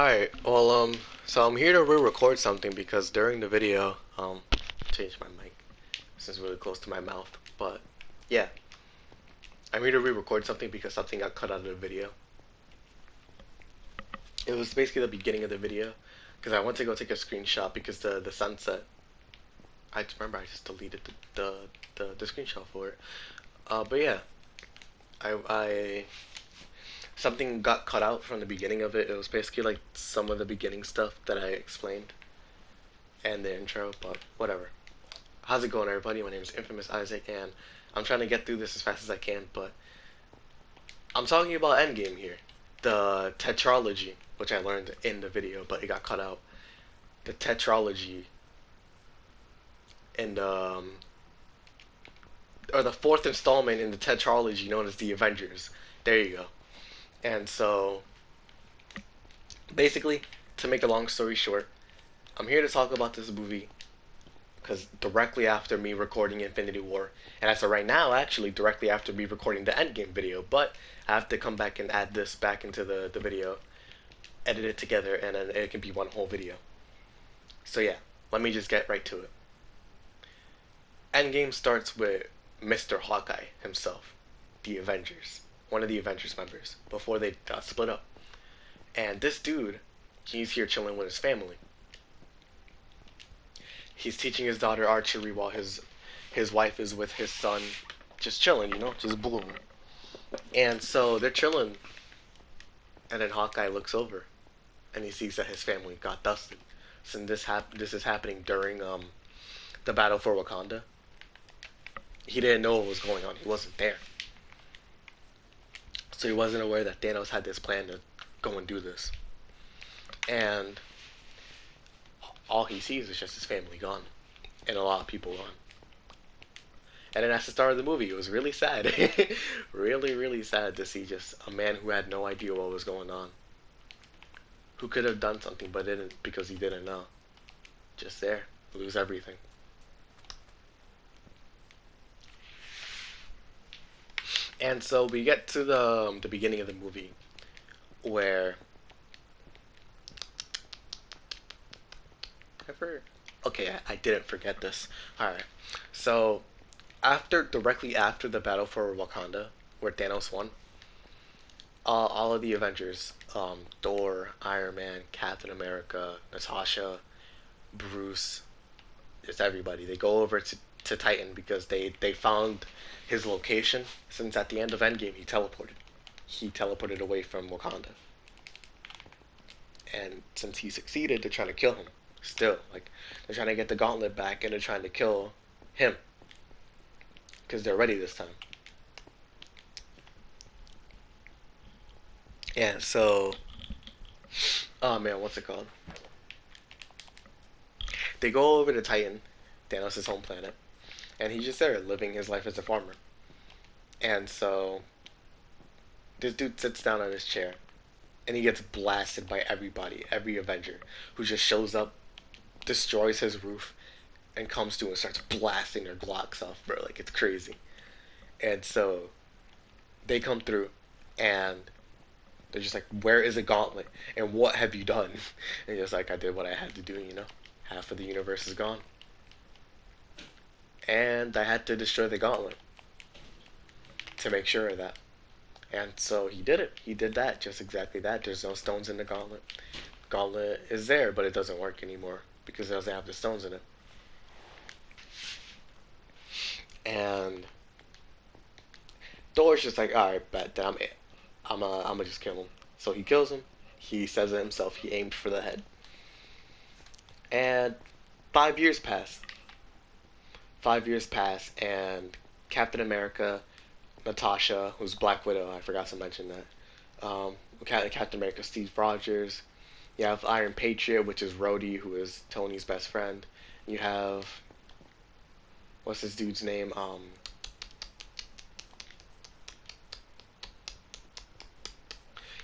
Hi, so I'm here to re-record something because during the video, change my mic. This is really close to my mouth, but yeah, I'm here to re-record something because something got cut out of the video. It was basically the beginning of the video because I went to go take a screenshot because the sunset. I just remember I just deleted the screenshot for it. But yeah, I something got cut out from the beginning of it. It was basically like some of the beginning stuff that I explained and the intro, but whatever. How's it going, everybody? My name is Infamous Isaac, and I'm trying to get through this as fast as I can, but I'm talking about Endgame here. The tetralogy, which I learned in the video, but it got cut out. The tetralogy in or the fourth installment in the tetralogy known as the Avengers. There you go. And so, basically, to make a long story short, I'm here to talk about this movie because directly after me recording Infinity War, and as of right now, actually directly after me recording the Endgame video, but I have to come back and add this back into the video, edit it together, and then it can be one whole video. So yeah, let me just get right to it. Endgame starts with Mr. Hawkeye himself, the Avengers, one of the Avengers members, before they split up. And this dude, he's here chilling with his family. He's teaching his daughter archery while his wife is with his son, just chilling, just boom. And so they're chilling, and then Hawkeye looks over, and he sees that his family got dusted. So this is happening during the battle for Wakanda. He didn't know what was going on. He wasn't there, so he wasn't aware that Thanos had this plan to go and do this. And all he sees is just his family gone, and a lot of people gone. And then that's the start of the movie. It was really sad, really, really sad to see just a man who had no idea what was going on, who could have done something but didn't because he didn't know. Just there, lose everything. And so we get to the beginning of the movie where ever okay, I didn't forget this. All right, so directly after the battle for Wakanda, where Thanos won, all of the Avengers, Thor, Iron Man, Captain America, Natasha, Bruce, just everybody. They go over to Titan because they found his location. Since at the end of Endgame he teleported. He teleported away from Wakanda. And since he succeeded, they're trying to kill him. Still, like they're trying to get the gauntlet back and they're trying to kill him because they're ready this time. And so, oh man, what's it called? They go over to Titan, Thanos' home planet, and he's just there living his life as a farmer. And so this dude sits down on his chair and he gets blasted by everybody, every Avenger who just shows up, destroys his roof, and comes to and starts blasting their Glocks off, bro. Like it's crazy. And so they come through and they're just like, "Where is the gauntlet? And what have you done?" And he's like, "I did what I had to do. Half of the universe is gone, and I had to destroy the gauntlet to make sure of that." And so he did it. He did that, just exactly that. There's no stones in the gauntlet. Gauntlet is there, but it doesn't work anymore because it doesn't have the stones in it. And Thor's just like, all right, bet that I'm it. I'm gonna just kill him. So he kills him. He says it himself. He aimed for the head. And 5 years pass. 5 years pass, and Captain America, Natasha, who's Black Widow, I forgot to mention that. Captain America, Steve Rogers. You have Iron Patriot, which is Rhodey, who is Tony's best friend. You have what's this dude's name?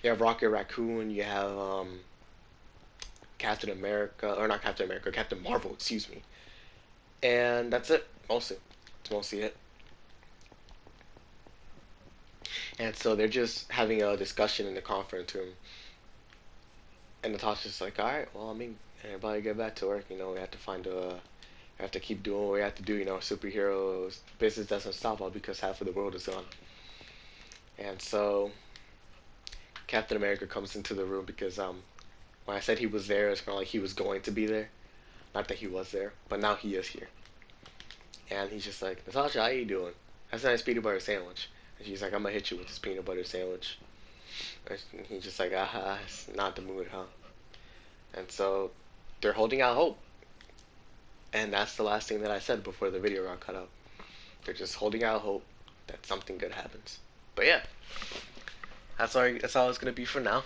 You have Rocket Raccoon. You have Captain America, or not Captain America, Captain Marvel, excuse me. And that's it, mostly. It's mostly it. And so they're just having a discussion in the conference room. And Natasha's like, all right, well, I mean, everybody get back to work. You know, we have to find a, we have to keep doing what we have to do. You know, superheroes business doesn't stop all because half of the world is gone. And so Captain America comes into the room because when I said he was there, it's kind of like he was going to be there. Not that he was there, but now he is here. And he's just like, Natasha, how you doing? That's a nice peanut butter sandwich. And she's like, I'm gonna hit you with this peanut butter sandwich. And he's just like, ah, it's not the mood, huh? And so they're holding out hope. And that's the last thing that I said before the video got cut out. They're just holding out hope that something good happens. But yeah, that's all it's gonna be for now.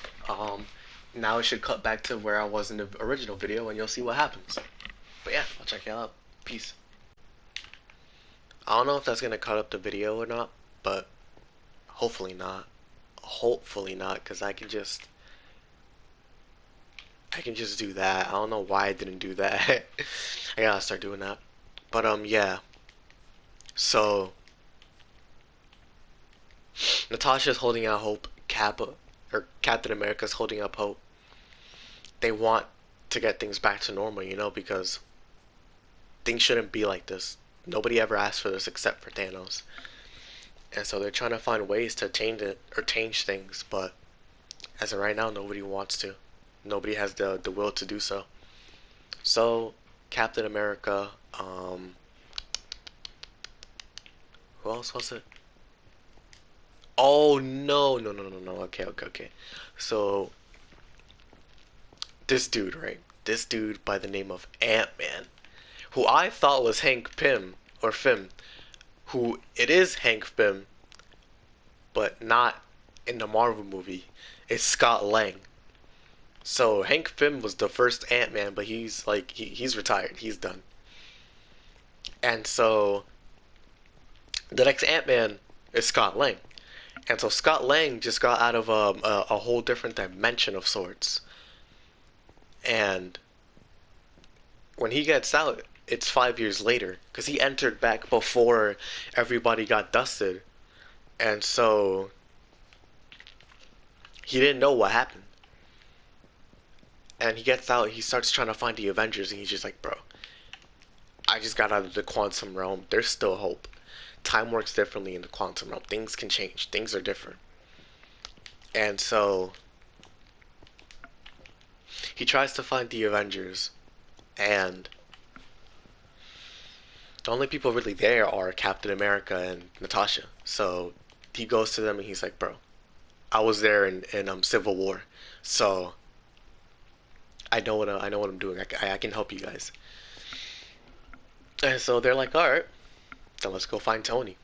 Now it should cut back to where I was in the original video, and you'll see what happens. But yeah, I'll check you out. Peace. I don't know if that's gonna cut up the video or not, but hopefully not. Hopefully not, because I can just do that. I don't know why I didn't do that. I gotta start doing that. But yeah. So Natasha's holding out hope. Captain America's holding up hope. They want to get things back to normal, because things shouldn't be like this. Nobody ever asked for this except for Thanos. And so they're trying to find ways to change it or change things, but as of right now, nobody wants to. Nobody has the will to do so. So Captain America, who else was it? Oh no, no, no, no, no. Okay, okay, okay. So this dude, right? This dude by the name of Ant-Man, who I thought was Hank Pym or Pym, who it is Hank Pym, but not in the Marvel movie. It's Scott Lang. So Hank Pym was the first Ant-Man, but he's like he's retired. He's done. And so the next Ant-Man is Scott Lang. And so Scott Lang just got out of a whole different dimension of sorts. And when he gets out, it's 5 years later because he entered back before everybody got dusted. And so he didn't know what happened. And he gets out, he starts trying to find the Avengers, and he's just like, bro, I just got out of the quantum realm. There's still hope. Time works differently in the quantum realm. Things can change. Things are different. And so he tries to find the Avengers, and the only people really there are Captain America and Natasha. So he goes to them and he's like, bro, I was there in Civil War, so I know what I'm doing. I can help you guys. And so they're like, all right, then let's go find Tony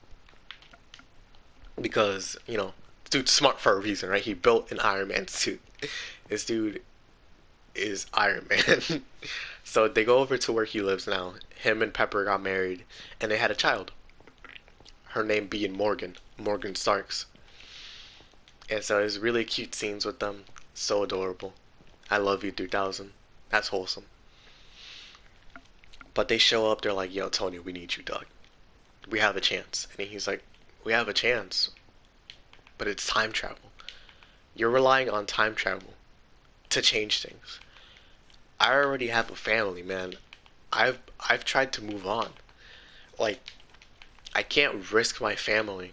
because this dude's smart for a reason, right? He built an Iron Man suit. This dude is Iron Man. So they go over to where he lives now. Him and Pepper got married, and they had a child. Her name being Morgan Starks. And so there's really cute scenes with them. So adorable. I love you 3000. That's wholesome. But they show up, they're like, yo, Tony, we need you, dog. We have a chance. And he's like, we have a chance, but it's time travel. You're relying on time travel to change things. I already have a family, man. I've tried to move on. Like, I can't risk my family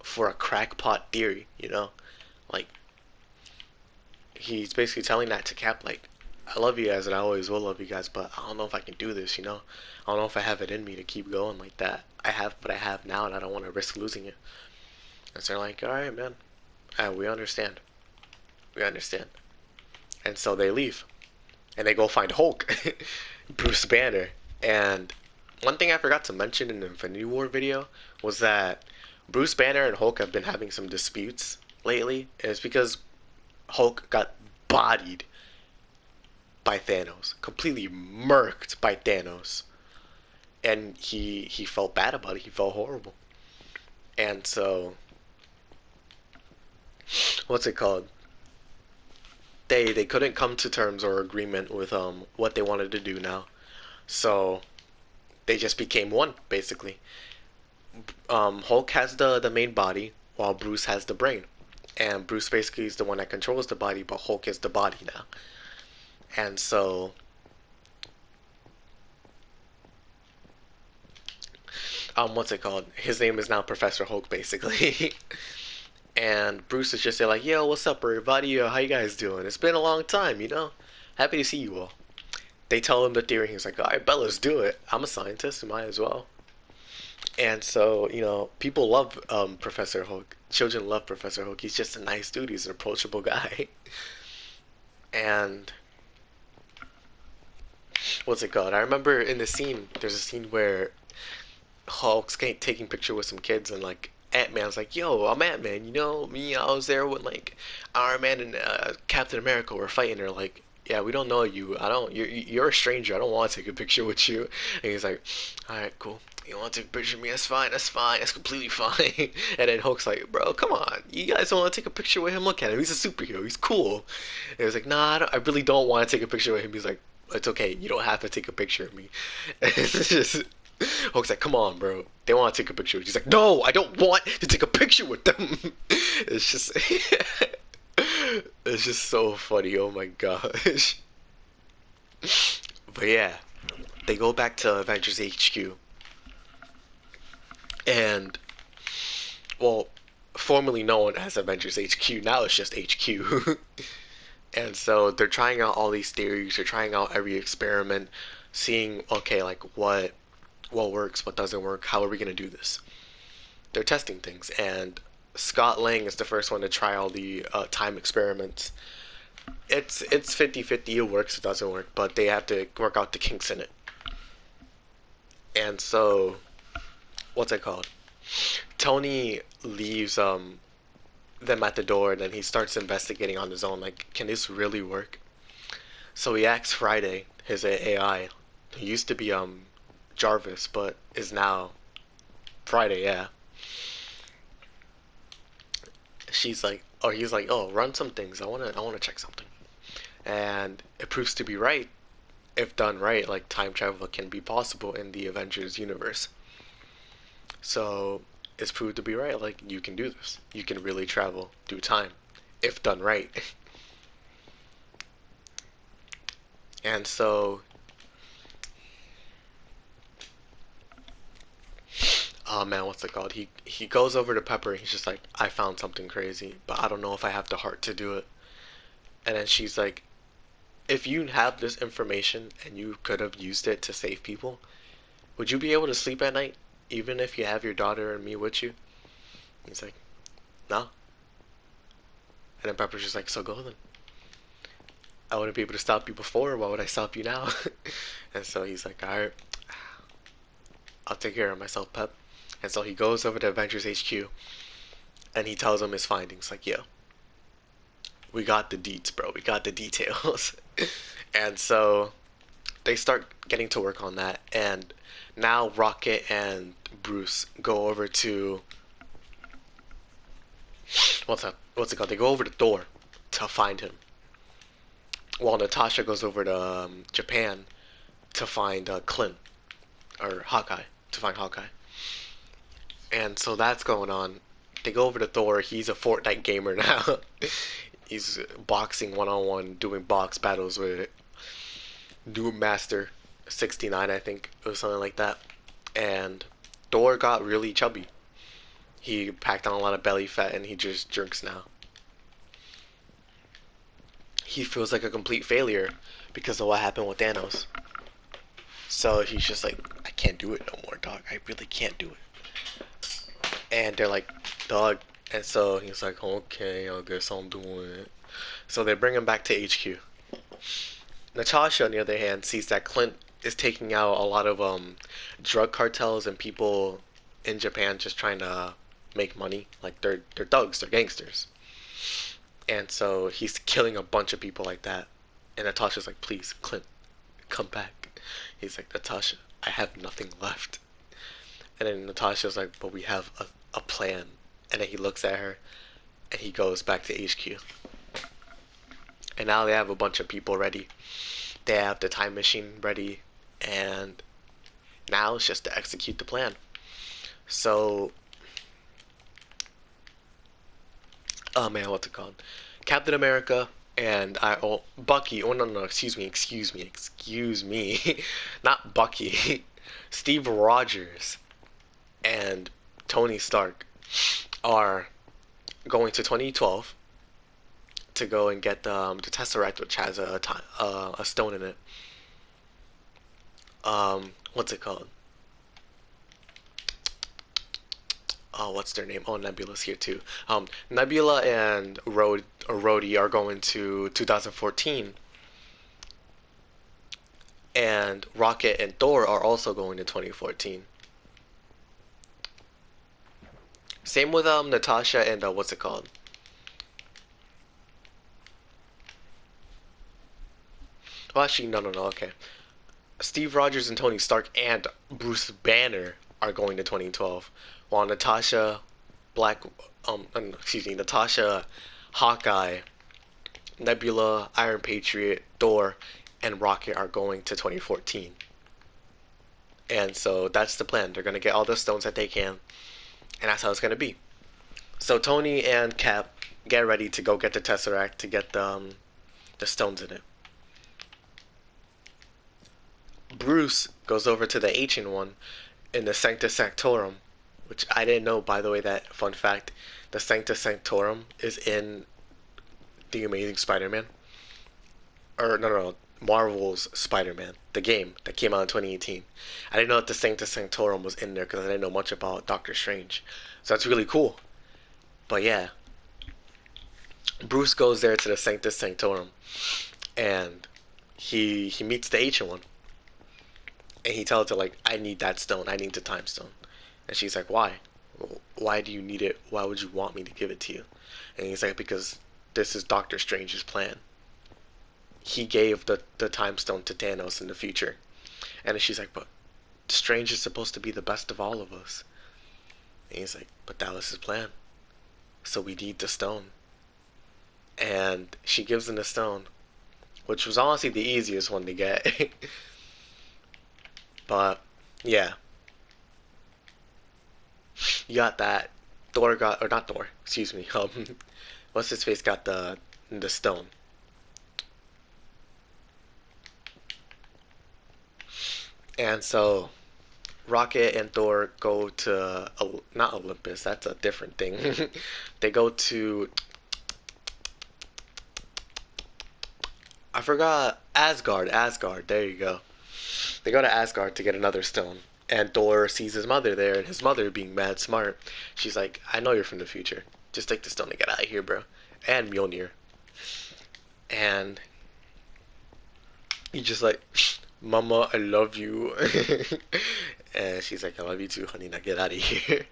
for a crackpot theory. Like, he's basically telling that to Cap, like, I love you guys and I always will love you guys, but I don't know if I can do this. I don't know if I have it in me to keep going like that. I have what I have now and I don't want to risk losing it. And so they're like, alright, man. We understand. We understand. And so they leave. And they go find Hulk. Bruce Banner. And one thing I forgot to mention in the Infinity War video was that Bruce Banner and Hulk have been having some disputes lately. And it's because Hulk got bodied by Thanos. Completely murked by Thanos. And he felt bad about it. He felt horrible. And so, what's it called? They couldn't come to terms or agreement with what they wanted to do now. So they just became one, basically. Hulk has the main body while Bruce has the brain. and Bruce basically is the one that controls the body, but Hulk is the body now. And so, what's it called? His name is now Professor Hulk, basically. And Bruce is just like, "Yo, what's up, everybody? How you guys doing? It's been a long time, you know. Happy to see you all." They tell him the theory. He's like, "All right, bet, let's do it. I'm a scientist, might as well." And so, people love Professor Hulk. Children love Professor Hulk. He's just a nice dude. He's an approachable guy. And what's it called? I remember in the scene, there's a scene where Hulk's taking picture with some kids, and like Ant-Man's like, "Yo, I'm Ant-Man. You know me? I was there when like Iron Man and Captain America were fighting." They're like, "Yeah, we don't know you. I don't. You're a stranger. I don't want to take a picture with you." And he's like, "All right, cool. You want to take a picture of me? That's fine. That's fine. That's completely fine." And then Hulk's like, "Bro, come on. You guys don't want to take a picture with him? Look at him. He's a superhero. He's cool." And he was like, "Nah, I really don't want to take a picture with him." He's like, "It's okay. You don't have to take a picture of me." And it's just Hulk's like, "Come on, bro. They want to take a picture." He's like, "No, I don't want to take a picture with them." It's just, it's just so funny. Oh my gosh. But yeah, they go back to Avengers HQ, and well, formerly known as Avengers HQ, now it's just HQ. And so they're trying out all these theories. They're trying out every experiment, seeing okay, like what works, what doesn't work. How are we gonna do this? They're testing things, and Scott Lang is the first one to try all the time experiments. It's 50-50. It works, it doesn't work, but they have to work out the kinks in it. And so, what's it called? Tony leaves them at the door, and then he starts investigating on his own. Like, can this really work? So he asks Friday, his AI. He used to be Jarvis, but is now Friday. Yeah. She's like, or he's like, "Oh, run some things. I wanna check something." And it proves to be right. If done right, like time travel can be possible in the Avengers universe. So it's proved to be right. Like you can do this. You can really travel through time if done right. And so, oh man, what's it called? He goes over to Pepper. And he's just like, "I found something crazy, but I don't know if I have the heart to do it." And then she's like, "If you have this information and you could have used it to save people, would you be able to sleep at night, even if you have your daughter and me with you?" He's like, "No." And then Pepper's just like, "So go then. I wouldn't be able to stop you before. Why would I stop you now?" And so he's like, "All right, I'll take care of myself, Pep." And so he goes over to Avengers HQ and he tells them his findings. Like, "Yo, we got the deets, bro. We got the details." And so they start getting to work on that. And now Rocket and Bruce go over to what's it called? They go over to Thor to find him. While Natasha goes over to Japan to find Clint or Hawkeye to find Hawkeye. And so that's going on. They go over to Thor. He's a Fortnite gamer now. He's boxing one on one, doing box battles with New Master 69, I think, or something like that. And Thor got really chubby. He packed on a lot of belly fat and he just jerks now. He feels like a complete failure because of what happened with Thanos. So he's just like, "I can't do it no more, dog. I really can't do it." And they're like, "Dog." And so he's like, "Okay, I guess I'm doing it." So they bring him back to HQ. Natasha, on the other hand, sees that Clint is taking out a lot of drug cartels and people in Japan just trying to make money. Like they're thugs, they're gangsters. And so he's killing a bunch of people like that. And Natasha's like, "Please, Clint, come back." He's like, "Natasha, I have nothing left." And then Natasha's like, "But we have a plan." And then he looks at her and he goes back to HQ. And now they have a bunch of people ready. They have the time machine ready. And now it's just to execute the plan. So Oh man, what's it called? Captain America and Bucky. Oh no, no, excuse me, not Bucky. Steve Rogers and Tony Stark are going to 2012 to go and get the Tesseract, which has a stone in it. What's it called? Oh, what's their name? Oh, Nebula's here too. Nebula and Rhodey are going to 2014, and Rocket and Thor are also going to 2014. Same with Natasha and what's it called? Well, actually, no, no, no. Okay, Steve Rogers and Tony Stark and Bruce Banner are going to 2012, while Natasha, Black, excuse me, Natasha, Hawkeye, Nebula, Iron Patriot, Thor, and Rocket are going to 2014. And so that's the plan. They're gonna get all the stones that they can, and that's how it's gonna be. So Tony and Cap get ready to go get the Tesseract to get the stones in it. Bruce goes over to the ancient one in the Sanctus Sanctorum, which I didn't know, by the way. That fun fact: the Sanctus Sanctorum is in the Amazing Spider-Man, or no, no, no, Marvel's Spider-Man, the game that came out in 2018. I didn't know that the Sanctus Sanctorum was in there because I didn't know much about Doctor Strange. So that's really cool. But yeah, Bruce goes there to the Sanctus Sanctorum, and he meets the ancient one, and he tells her like, "I need that stone. I need the time stone." And she's like, "Why? Why do you need it? Why would you want me to give it to you?" And he's like, "Because this is Doctor Strange's plan. He gave the time stone to Thanos in the future." And she's like, "But Strange is supposed to be the best of all of us." And he's like, "But that was his plan. So we need the stone." And she gives him the stone, which was honestly the easiest one to get. But yeah, you got that. Thor got, or not Thor, excuse me. What's his face got the stone, and so Rocket and Thor go to not Olympus. That's a different thing. They go to, I forgot, Asgard. Asgard. There you go. They go to Asgard to get another stone. And Thor sees his mother there, and his mother, being mad smart, she's like, "I know you're from the future. Just take the stone and get out of here, bro." And Mjolnir. And he's just like, "Mama, I love you." And she's like, "I love you too, honey. Now get out of here."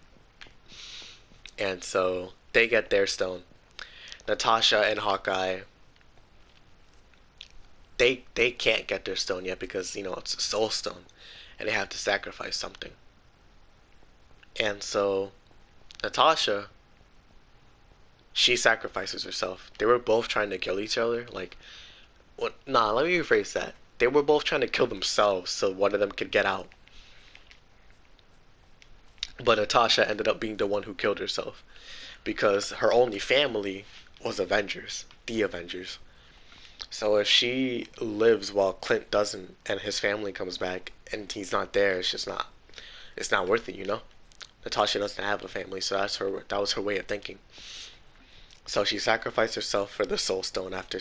And so they get their stone. Natasha and Hawkeye, they can't get their stone yet because it's a soul stone, and they have to sacrifice something. And so Natasha, she sacrifices herself. They were both trying to kill each other. Like, what? Nah, let me rephrase that. They were both trying to kill themselves so one of them could get out. But Natasha ended up being the one who killed herself because her only family was Avengers, the Avengers. So if she lives while Clint doesn't, and his family comes back and he's not there, it's not worth it. Natasha doesn't have a family, so that was her way of thinking. So she sacrificed herself for the Soul Stone after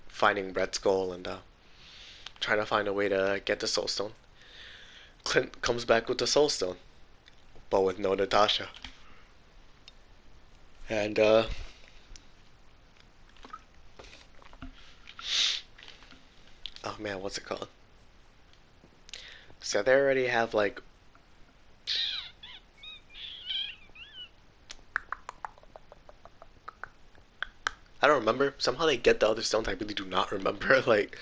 finding Red Skull and trying to find a way to get the Soul Stone. Clint comes back with the Soul Stone, but with no Natasha. And oh man, what's it called? So they already have like, I don't remember. Somehow they get the other stones. I really do not remember. Like,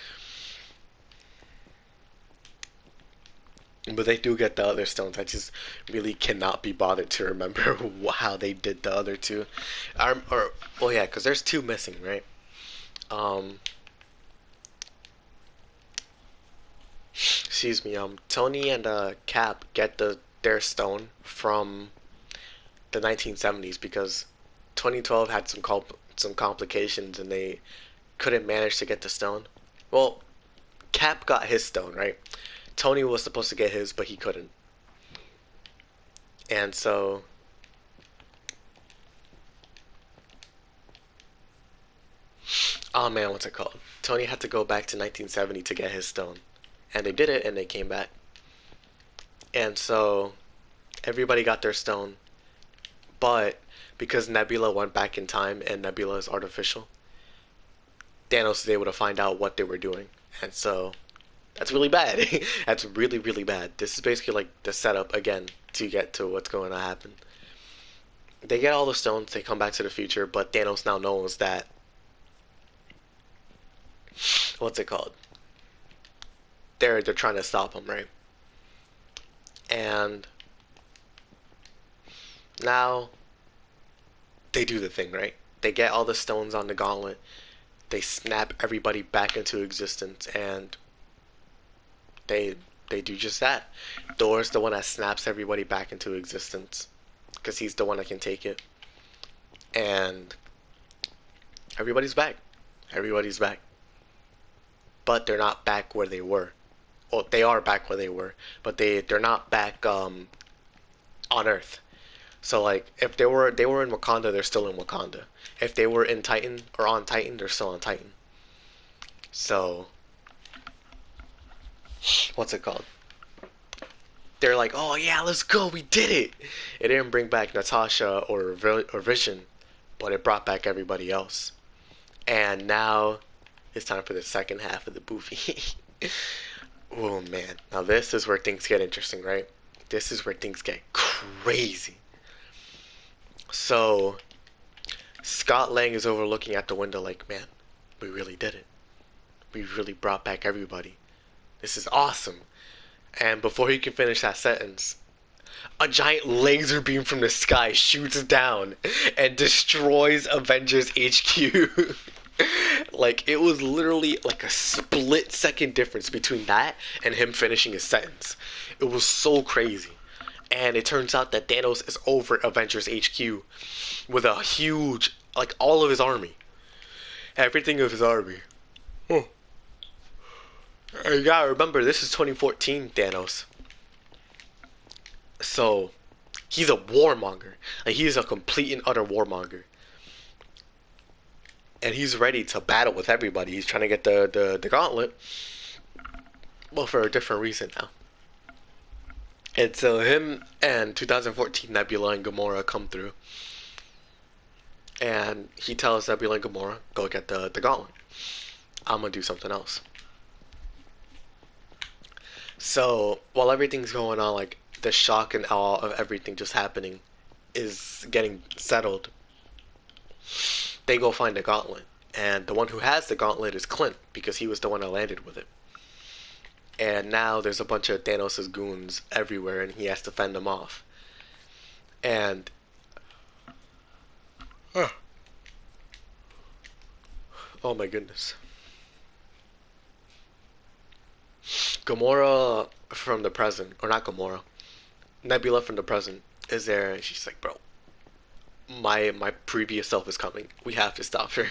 but they do get the other stones. I just really cannot be bothered to remember how they did the other two. Or well, yeah, because there's two missing, right? Um, excuse me. Tony and Cap get their stone from the 1970s because 2012 had some complications and they couldn't manage to get the stone. Well, Cap got his stone, right? Tony was supposed to get his, but he couldn't. And so, oh man, what's it called? Tony had to go back to 1970 to get his stone. And they did it and they came back. And so, everybody got their stone. But because Nebula went back in time and Nebula is artificial, Thanos is able to find out what they were doing. And so, that's really bad. That's really, really bad. This is basically like the setup again to get to what's going to happen. They get all the stones, they come back to the future, but Thanos now knows that, what's it called? They're trying to stop him, right? And now they do the thing, right? They get all the stones on the gauntlet. They snap everybody back into existence, and they they do just that. Thor's the one that snaps everybody back into existence because he's the one that can take it, and everybody's back. Everybody's back, but they're not back where they were. Well, they are back where they were, but they're not back on Earth. So like if they were in Wakanda, they're still in Wakanda. If they were in Titan or on Titan, they're still on Titan. So what's it called? They're like, oh yeah, let's go, we did it. It didn't bring back Natasha or Vision, but it brought back everybody else. And now it's time for the second half of the movie. Oh man, now this is where things get interesting, right? This is where things get crazy. So Scott Lang is overlooking at the window like, man, we really did it. We really brought back everybody. This is awesome. And before he can finish that sentence, a giant laser beam from the sky shoots down and destroys Avengers HQ. Like, it was literally like a split second difference between that and him finishing his sentence. It was so crazy. And it turns out that Thanos is over Avengers HQ with a huge, like, all of his army. Everything of his army. Huh. You gotta remember, this is 2014 Thanos. So, he's a warmonger. Like, he's a complete and utter warmonger. And he's ready to battle with everybody. He's trying to get the gauntlet. Well, for a different reason now. And so him and 2014 Nebula and Gamora come through. And he tells Nebula and Gamora, go get the gauntlet. I'm gonna do something else. So, while everything's going on, like, the shock and awe of everything just happening is getting settled, they go find the gauntlet. And the one who has the gauntlet is Clint, because he was the one that landed with it. And now there's a bunch of Thanos' goons everywhere, and he has to fend them off. And oh my goodness. Gamora from the present, or not Gamora, Nebula from the present is there, and she's like, bro, my previous self is coming. We have to stop her.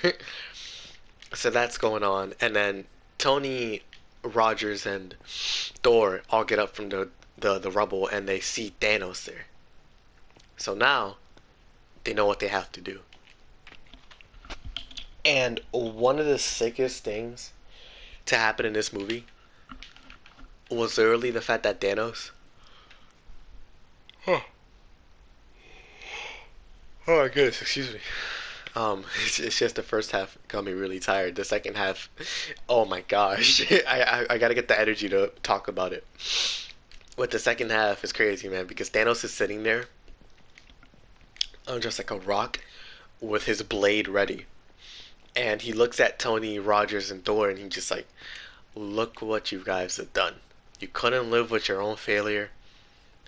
So that's going on, and then Tony, Rogers, and Thor all get up from the rubble, and they see Thanos there. So now they know what they have to do. And one of the sickest things to happen in this movie was literally the fact that Thanos. Huh. Oh my goodness, excuse me. It's just the first half got me really tired. The second half, oh my gosh, I gotta get the energy to talk about it. With the second half is crazy, man, because Thanos is sitting there, just like a rock, with his blade ready, and he looks at Tony, Rogers, and Thor, and he's just like, "Look what you guys have done. You couldn't live with your own failure,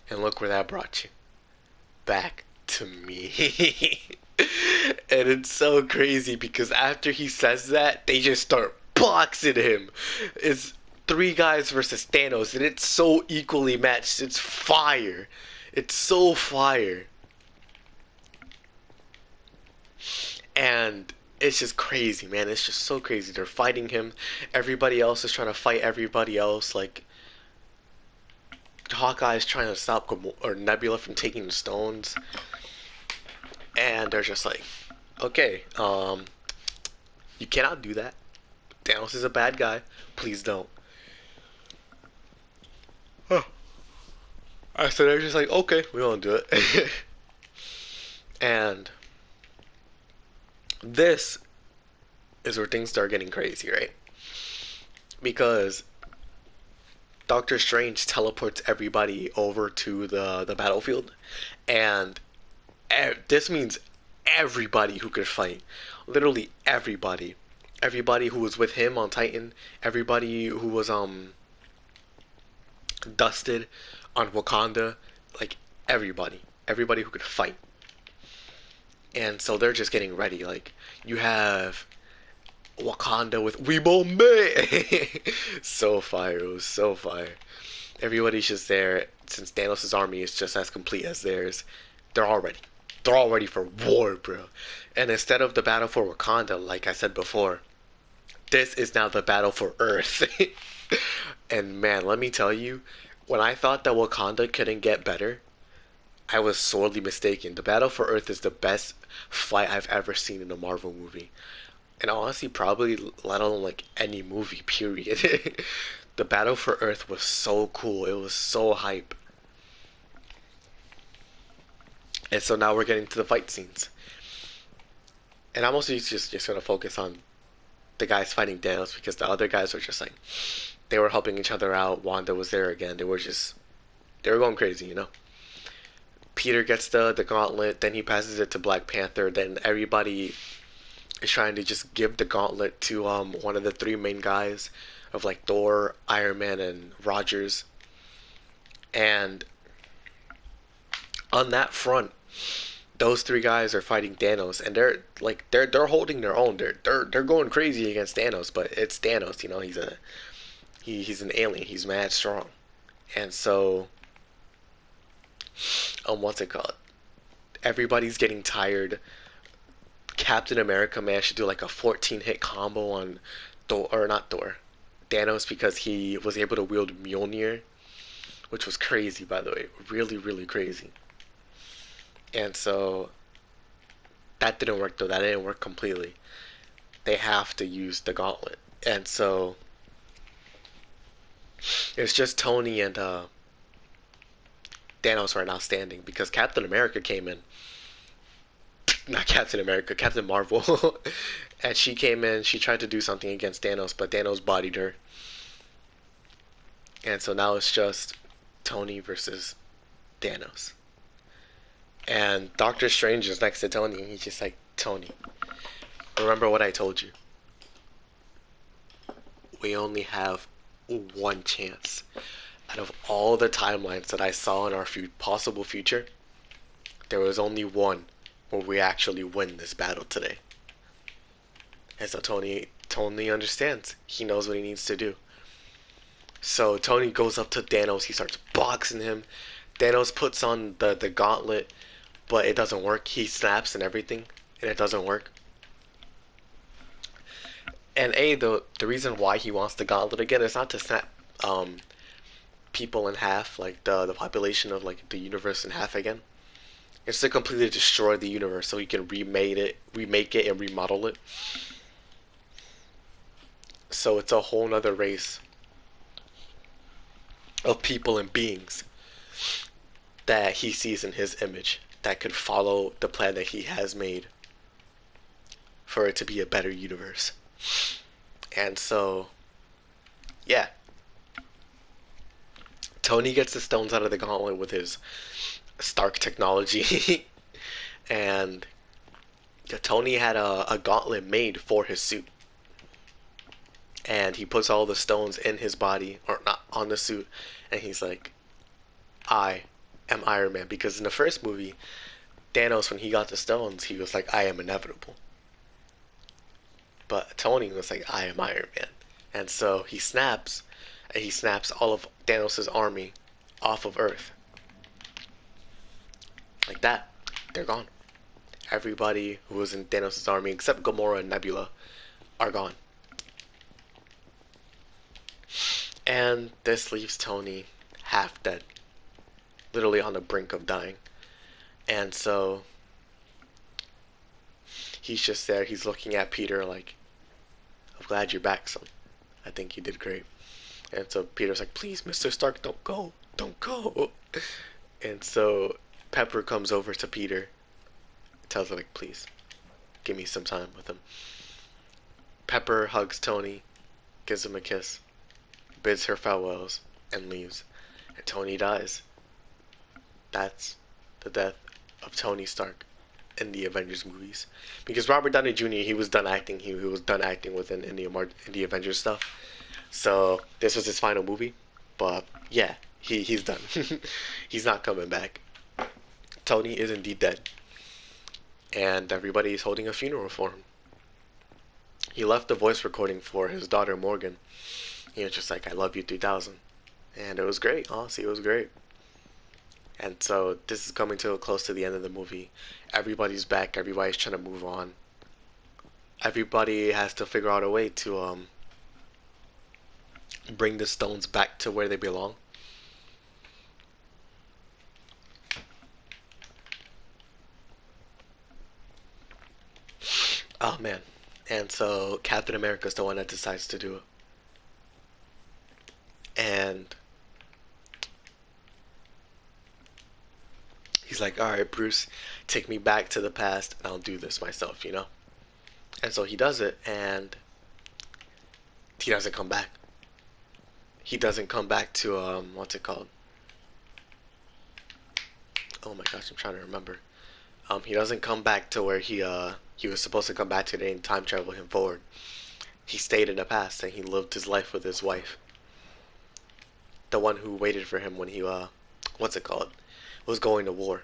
and look where that brought you. Back to me." And it's so crazy because after he says that, they just start boxing him. It's three guys versus Thanos, and it's so equally matched. It's fire. It's so fire. And it's just crazy, man. It's just so crazy. They're fighting him. Everybody else is trying to fight everybody else. Like Hawkeye's trying to stop or Nebula from taking the stones, and they're just like, okay, you cannot do that. Thanos is a bad guy. Please don't. Huh. So they're just like, okay, we won't do it. And this is where things start getting crazy, right? Because Doctor Strange teleports everybody over to the battlefield, and this means everybody who could fight, literally everybody who was with him on Titan, everybody who was dusted on Wakanda, like everybody who could fight. And so they're just getting ready. Like you have Wakanda with We Bombay. So fire, it was so fire. Everybody's just there since Thanos' army is just as complete as theirs. They're all ready. They're all ready for war, bro. And instead of the battle for Wakanda, like I said before, this is now the battle for Earth. And man, let me tell you, when I thought that Wakanda couldn't get better, I was sorely mistaken. The battle for Earth is the best fight I've ever seen in a Marvel movie. And honestly, probably let alone like any movie, period. The battle for Earth was so cool. It was so hype. And so now we're getting to the fight scenes. And I'm also just gonna focus on the guys fighting Thanos because the other guys were just like they were helping each other out. Wanda was there again. They were going crazy, you know. Peter gets the gauntlet, then he passes it to Black Panther. Then everybody is trying to just give the gauntlet to one of the three main guys of like Thor, Iron Man, and Rogers. And on that front, those three guys are fighting Thanos, and they're holding their own. They're going crazy against Thanos, but it's Thanos. You know, he's an alien. He's mad strong, and so what's it called? Everybody's getting tired. Captain America managed to do like a 14 hit combo on Thor, or not Thor, Thanos, because he was able to wield Mjolnir, which was crazy, by the way, really really crazy. And so that didn't work though. That didn't work completely. They have to use the gauntlet, and so it's just Tony and Thanos right now standing because Captain America came in. Not Captain America, Captain Marvel. And she came in, she tried to do something against Thanos, but Thanos bodied her. And so now it's just Tony versus Thanos. And Doctor Strange is next to Tony, and he's just like, Tony, remember what I told you. We only have one chance. Out of all the timelines that I saw in our possible future, there was only one where we actually win this battle today. And so Tony understands. He knows what he needs to do. So Tony goes up to Thanos. He starts boxing him. Thanos puts on the gauntlet, but it doesn't work. He snaps and everything, and it doesn't work. And the reason why he wants the gauntlet again is not to snap people in half, like the population of like the universe in half again. It's to completely destroy the universe so he can remake it and remodel it. So it's a whole nother race of people and beings that he sees in his image that could follow the plan that he has made for it to be a better universe. And so, yeah. Tony gets the stones out of the gauntlet with his Stark technology. And Tony had a gauntlet made for his suit. And he puts all the stones in his body, or not on the suit, and he's like, I am Iron Man. Because in the first movie, Thanos, when he got the stones, he was like, I am inevitable. But Tony was like, I am Iron Man. And so he snaps, and he snaps all of Thanos' army off of Earth. Like that. They're gone. Everybody who was in Thanos' army, except Gamora and Nebula, are gone. And this leaves Tony half dead, literally on the brink of dying. And so he's just there. He's looking at Peter like, I'm glad you're back, son. I think you did great. And so Peter's like, please, Mr. Stark, don't go. Don't go. And so Pepper comes over to Peter, tells her, like, please, give me some time with him. Pepper hugs Tony, gives him a kiss, bids her farewells, and leaves. And Tony dies. That's the death of Tony Stark in the Avengers movies. Because Robert Downey Jr., he was done acting. He was done acting within in the Avengers stuff. So this was his final movie. But yeah, he's done. He's not coming back. Tony is indeed dead. And everybody is holding a funeral for him. He left the voice recording for his daughter Morgan. He was just like, I love you 3000. And it was great. Honestly, it was great. And so this is coming to close to the end of the movie. Everybody's back. Everybody's trying to move on. Everybody has to figure out a way to bring the stones back to where they belong. Oh man. And so Captain America's the one that decides to do it. And he's like, alright, Bruce, take me back to the past and I'll do this myself, you know? And so he does it, and he doesn't come back. He doesn't come back to, what's it called? Oh my gosh, I'm trying to remember. He doesn't come back to where he was supposed to come back today and time travel him forward. He stayed in the past and he lived his life with his wife. The one who waited for him when he, what's it called? Was going to war.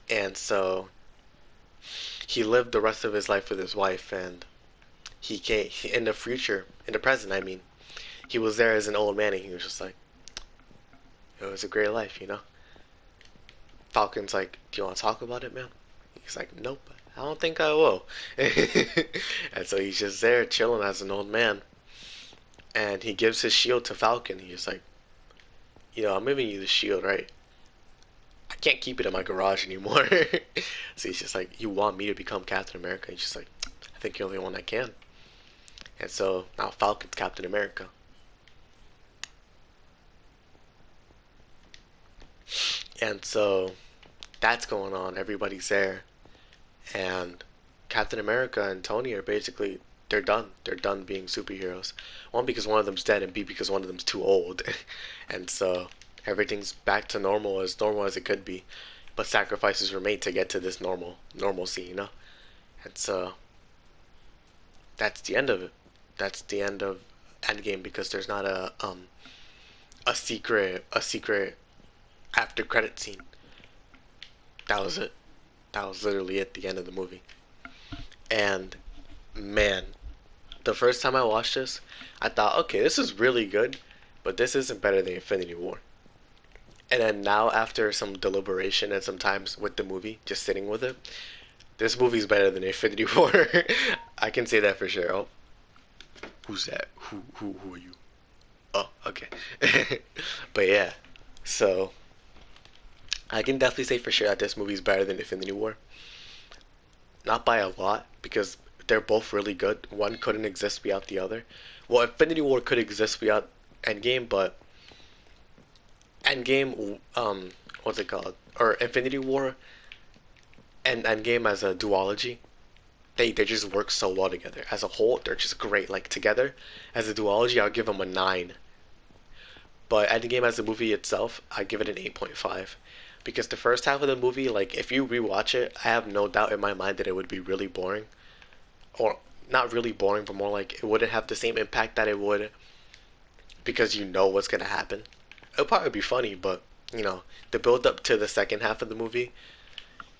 And so he lived the rest of his life with his wife, and he came in the future, in the present, I mean, he was there as an old man, and he was just like, it was a great life, you know? Falcon's like, do you want to talk about it, man? He's like, nope, I don't think I will. And so he's just there chilling as an old man, and he gives his shield to Falcon. He's like, you know, I'm giving you the shield, right? I can't keep it in my garage anymore. So he's just like, you want me to become Captain America? He's just like, I think you're the only one that can. And so now Falcon's Captain America. And so that's going on. Everybody's there. And Captain America and Tony are basically, they're done. They're done being superheroes. One, because one of them's dead, and B, because one of them's too old. And so everything's back to normal as it could be. But sacrifices were made to get to this normalcy, you know? And so that's the end of it. That's the end of Endgame, because there's not a secret after credit scene. That was it. That was literally it, the end of the movie. And man, the first time I watched this, I thought, okay, this is really good, but this isn't better than Infinity War. And then now, after some deliberation and some times with the movie, just sitting with it, this movie's better than Infinity War. I can say that for sure. Oh, who's that? Who are you? Oh, okay. But yeah, so I can definitely say for sure that this movie's better than Infinity War. Not by a lot, because they're both really good. One couldn't exist without the other. Well, Infinity War could exist without Endgame, but Endgame, what's it called? Or Infinity War and Endgame as a duology, they just work so well together. As a whole, they're just great. Like, together, as a duology, I'll give them a 9. But Endgame as a movie itself, I give it an 8.5. Because the first half of the movie, like, if you rewatch it, I have no doubt in my mind that it would be really boring. Or, not really boring, but more like it wouldn't have the same impact that it would, because you know what's gonna happen. It'll probably be funny, but, you know, the build up to the second half of the movie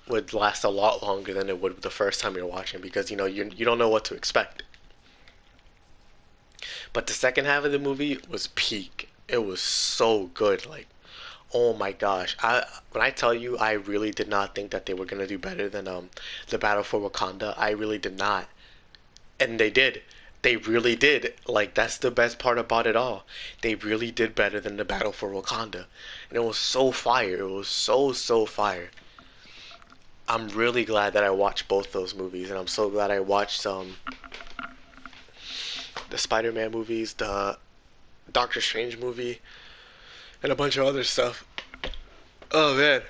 would last a lot longer than it would the first time you're watching, because, you know, you don't know what to expect. But the second half of the movie was peak. It was so good. Like, Oh my gosh. When I tell you I really did not think that they were gonna do better than the Battle for Wakanda, I really did not. And they did. They really did. Like that's the best part about it all. They really did better than the Battle for Wakanda. And it was so fire. It was so fire. I'm really glad that I watched both those movies, and I'm so glad I watched the Spider-Man movies, the Doctor Strange movie, and a bunch of other stuff. Oh man.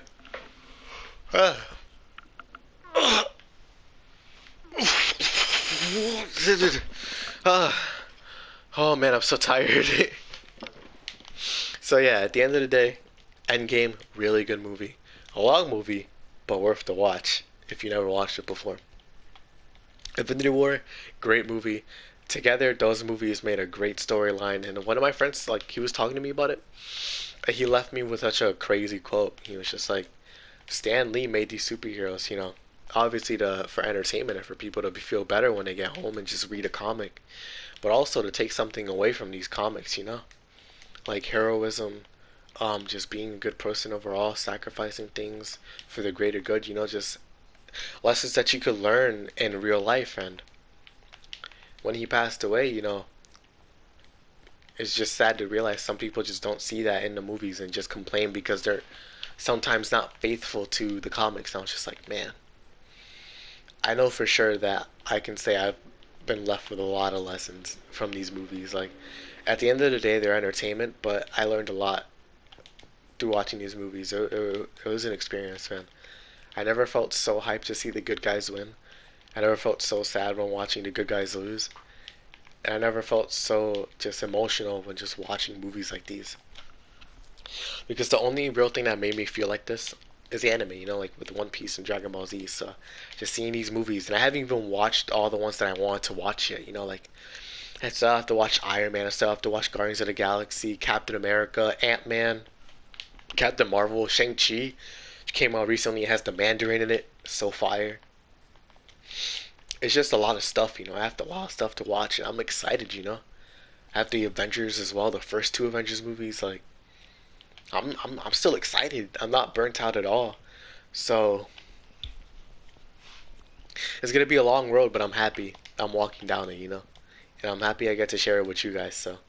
Oh man, I'm so tired. So yeah, at the end of the day, Endgame, really good movie. A long movie, but worth the watch if you never watched it before. Infinity War, great movie. Together, those movies made a great storyline. And one of my friends, like, he was talking to me about it. He left me with such a crazy quote. He was just like, Stan Lee made these superheroes, obviously for entertainment and for people to feel better when they get home and just read a comic, but also to take something away from these comics, like heroism, just being a good person overall, sacrificing things for the greater good, just lessons that you could learn in real life. And when he passed away, it's just sad to realize some people just don't see that in the movies and just complain because they're sometimes not faithful to the comics. And I was just like, man, I know for sure that I can say I've been left with a lot of lessons from these movies. Like, at the end of the day, they're entertainment, but I learned a lot through watching these movies. It was an experience, man. I never felt so hyped to see the good guys win. I never felt so sad when watching the good guys lose. And I never felt so just emotional when just watching movies like these. Because the only real thing that made me feel like this is the anime, like with One Piece and Dragon Ball Z. So just seeing these movies, and I haven't even watched all the ones that I wanted to watch yet. Like I still have to watch Iron Man. I still have to watch Guardians of the Galaxy, Captain America, Ant Man, Captain Marvel, Shang Chi. Which came out recently. It has the Mandarin in it. So fire. It's just a lot of stuff. I have a lot of stuff to watch, and I'm excited. I have the Avengers as well. The first two Avengers movies, like I'm still excited. I'm not burnt out at all. So it's gonna be a long road, but I'm happy I'm walking down it, and I'm happy I get to share it with you guys. So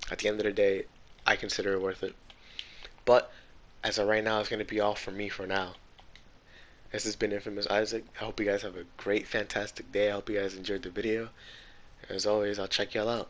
at the end of the day, I consider it worth it. But as of right now, it's gonna be all from me for now. This has been Infamous Isaac. I hope you guys have a great, fantastic day. I hope you guys enjoyed the video. As always, I'll check y'all out.